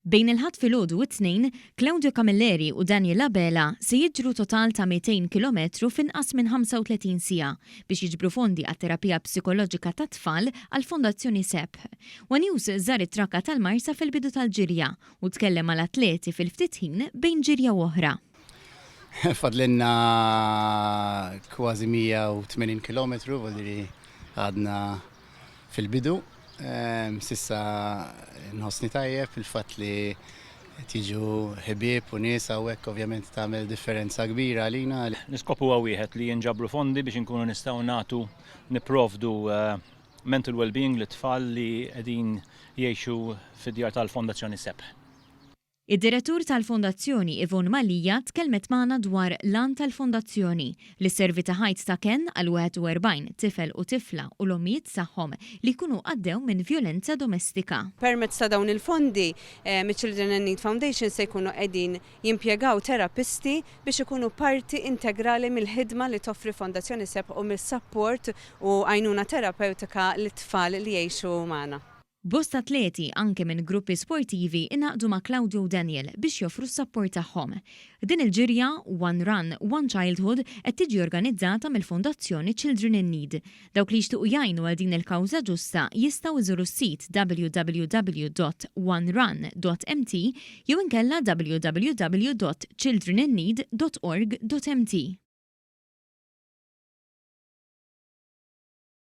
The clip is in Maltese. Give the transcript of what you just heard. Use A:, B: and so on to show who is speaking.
A: Bejn il-ħadd filgħodu u t-tnejn, Claudio Camilleri u Daniela Bela se jiġru total ta' 200 kilometru f'inqas minn 35 siegħa biex jiġbru fondi għat-terapija psikoloġika tat-tfal għall-Fondazzjoni SEP. News żar it-trakka tal-Marsa fil-bidu tal-ġirja u tkellem mal-atleti fil-ftit ħin bejn ġirja oħra.
B: Fadlinna kważi 180 kilometru, għadri għadna fil-bidu. Sissa nħossni tajjeb il-fatt li tiġu ħbieb u nies hawnhekk ovvjament tagħmel differenza kbira għalina.
C: L-iskopu huwa wieħed li jinġabru fondi biex inkunu nistgħu nagħtu nipprovdu mental well-being lit-tfal li qegħdin jgħixu fid-djar tal-Fondazzjoni SEP.
A: Id-direttur tal-Fondazzjoni Ivon Malija tkellmet magħna dwar l-an tal-Fondazzjoni li servi ta' ħajt ta' Ken għal 41 tifel u tifla u l-ommijiet tagħhom li jkunu għaddew minn vjolenza domestika.
D: Permezz ta' dawn il-fondi, Children in Need Foundation se jkunu qegħdin jimpjegaw terapisti biex ikunu parti integrali mill-ħidma li toffri Fondazzjoni SEP u mill-support u għajnuna terapeutika lit-tfal li jgħixu magħna.
A: Bost atleti anke minn gruppi sportivi inaqdu ma' Claudio u Daniel biex joffru s-sapport tagħhom. Din il-ġirja One Run, One Childhood qed tiġi organizzata mill-Fondazzjoni Children in Need. Dawk li jixtiequ jgħinu għal din il-kawża ġusta jistgħu jżuru s-sit www.onerun.mt jew inkella www.childreninneed.org.mt.